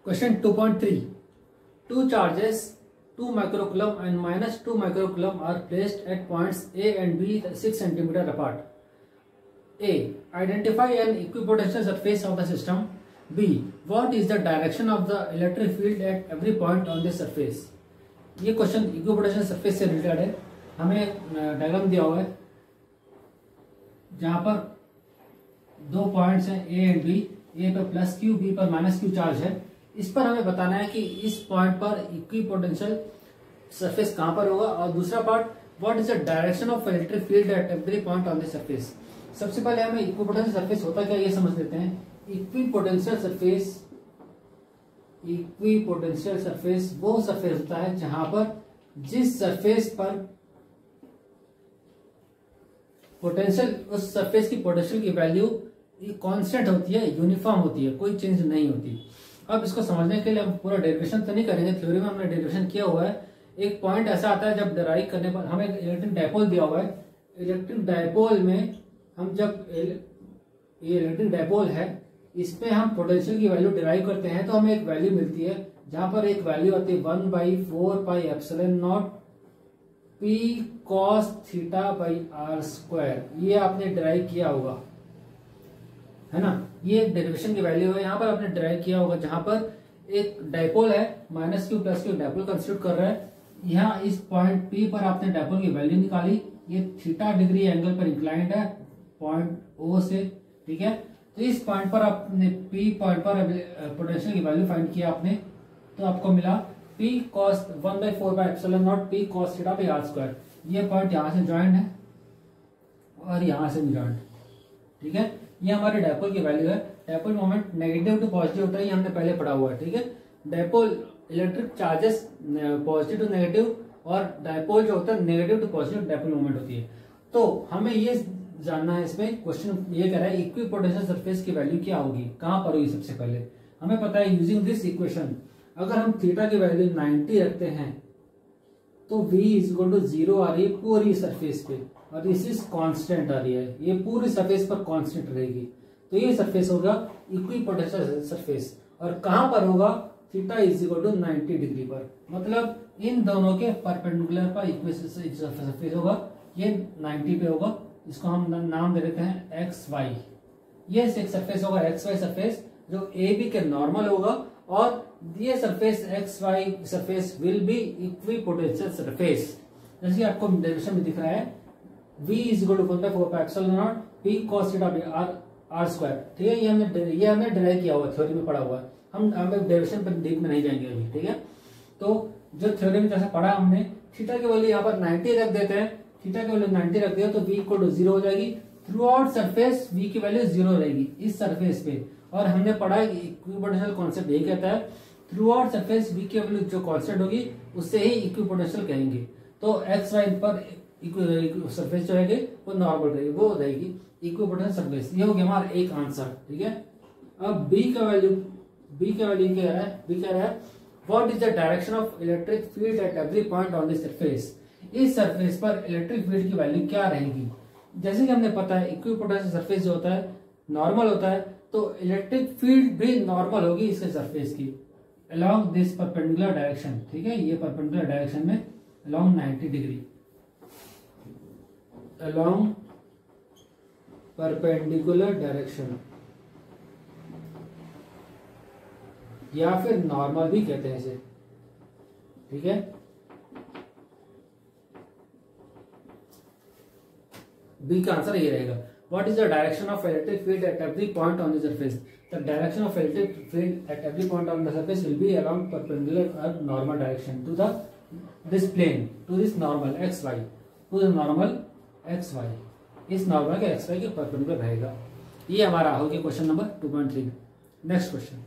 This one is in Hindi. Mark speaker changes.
Speaker 1: Question 2.3. Two charges 2 microcoulomb and minus 2 microcoulomb are placed at points A and B 6 cm apart. A. Identify an equipotential surface of the system. B. What is the direction of the electric field at every point on this surface? ये क्वेश्चन इक्विपोटेंशियल सरफेस से रिलेटेड है। हमें डायग्राम दिया हुआ है जहां पर दो पॉइंट्स हैं ए एंड बी। ए पर प्लस क्यू, बी पर माइनस क्यू चार्ज है। इस पर हमें बताना है कि इस पॉइंट पर इक्विपोटेंशियल सरफेस कहां पर होगा, और दूसरा part what is the direction of electric field at every point on the surface. सबसे पहले हमें इक्विपोटेंशियल सरफेस होता क्या ये समझ लेते हैं। इक्विपोटेंशियल सरफेस वो सरफेस होता है जहां पर जिस सरफेस पर पोटेंशियल, उस सरफेस की पोटेंशियल की वैल्यू कांस्टेंट होती है, यूनिफॉर्म होती है, कोई चेंज नहीं होती। अब इसको समझने के लिए हम पूरा डेरिवेशन तो नहीं करेंगे, थ्योरी में हमने डेरिवेशन किया हुआ है। एक पॉइंट ऐसा आता है जब डिराइव करने पर हमें इलेक्ट्रिक डायपोल दिया हुआ है। इलेक्ट्रिक डायपोल में हम जब ये इलेक्ट्रिक डायपोल है इसमें हम पोटेंशियल की वैल्यू डिराइव करते हैं तो हमें एक वैल्यू मिलती है जहां पर एक वैल्यू आती है 1/4πε0 P cos θ/r²। ये आपने डिराइव किया होगा, है ना। ये डेरिवेशन की वैल्यू है, यहाँ पर आपने डिराइव किया होगा जहां पर एक डायपोल है minus Q plus Q dipole constitute कर रहा है। यहाँ इस पॉइंट P पर आपने डायपोल की वैल्यू निकाली। ये थीटा डिग्री एंगल पर इंक्लाइंड है पॉइंट O से, ठीक है। तो इस पॉइंट पर आपने P पॉइंट पर पोटेंशियल की वैल्यू फाइंड किया आपने, तो आपको मिला P cos 1/4πε0 P cos θ/r²। ये पॉइंट यहाँ से ज्वाइंट है और यहाँ से भी ज्वाइंट, ठीक है। ये हमारे डायपोल की वैल्यू है। Dipole moment negative to positive होता है, ये हमने पहले पढ़ा हुआ है, ठीक है। Dipole electric charges positive to negative, और डायपोल जो होता है negative to positive dipole moment होती है। तो हमें ये जानना है, इसमें क्वेश्चन ये कह रहा है इक्विपोटेंशियल सरफेस की वैल्यू क्या होगी, कहां पर होगी। सबसे पहले हमें पता है यूजिंग दिस इक्वेशन अगर हम थीटा की वैल्यू 90 रखते हैं तो v = 0 आ रही है पूरी सरफेस पे, और दिस इज कांस्टेंट आ रही है, ये पूरी सरफेस पर कांस्टेंट रहेगी। तो ये सरफेस होगा इक्विपोटेंशियल सरफेस, और कहां पर होगा, थीटा = 90 डिग्री पर, मतलब इन दोनों के परपेंडिकुलर पर इक्विपोटेंशियल सरफेस होगा। ये 90 पे होगा, इसको हम नाम दे देते हैं XY। ये एक सरफेस होगा XY सरफेस जो AB के नॉर्मल होगा, और ये surface XY surface will B equipotential surface. जैसे आपको डेरिवेशन में दिख रहा है V = 1/4πε0 P cos θ/r², ठीक है। ये हमने डिराइव किया हुआ, थ्योरी में पढ़ा हुआ है। हम डेरिवेशन पर डीप में नहीं जाएंगे अभी, ठीक है। तो जो थ्योरी में जैसे पढ़ा हमने, थीटा की वैल्यू यहाँ पर 90 रख देते हैं। थीटा की वैल्यू 90 रख दिया तो v = 0 हो जाएगी। थ्रू आउट सरफेस v की वैल्यू 0 रहेगी इस सरफेस पे, और हमने पढ़ा है इक्विपोटेंशियल कॉन्सेप्ट यही कहता है थ्रू आउट सरफेस v की वैल्यू जो कॉन्स्टेंट होगी उससे ही इक्विपोटेंशियल कहेंगे। तो XY पर सरफेस जो है वो नॉर्मल रहेगी, वो रहेगी इक्विपोटेंशियल सरफेस। ये हो गया हमारा एक आंसर, ठीक है। अब b का वैल्यू क्या है, b कह रहा है what is the direction of electric field at every point on this surface. इस सरफेस पर इलेक्ट्रिक फील्ड की वैल्यू क्या रहेगी। जैसे कि हमने पता है इक्विपोटेंशियल सरफेस जो होता है नॉर्मल होता है, तो इलेक्ट्रिक फील्ड भी नॉर्मल होगी इसके सरफेस की अलोंग दिस परपेंडिकुलर डायरेक्शन, ठीक है। ये परपेंडिकुलर डायरेक्शन में along 90 degree, along perpendicular direction, या फिर नॉर्मल भी कहते हैं इसे, ठीक है। बी का आंसर ये रहेगा। What is the direction of electric field at every point on the surface. The direction of electric field at every point on the surface will be along perpendicular और normal direction to this plane, to this normal XY, to the normal XY। इस नॉर्मल के XY के परपेंडिकुलर रहेगा। ये हमारा हो गया क्वेश्चन नंबर 2.3। Next question.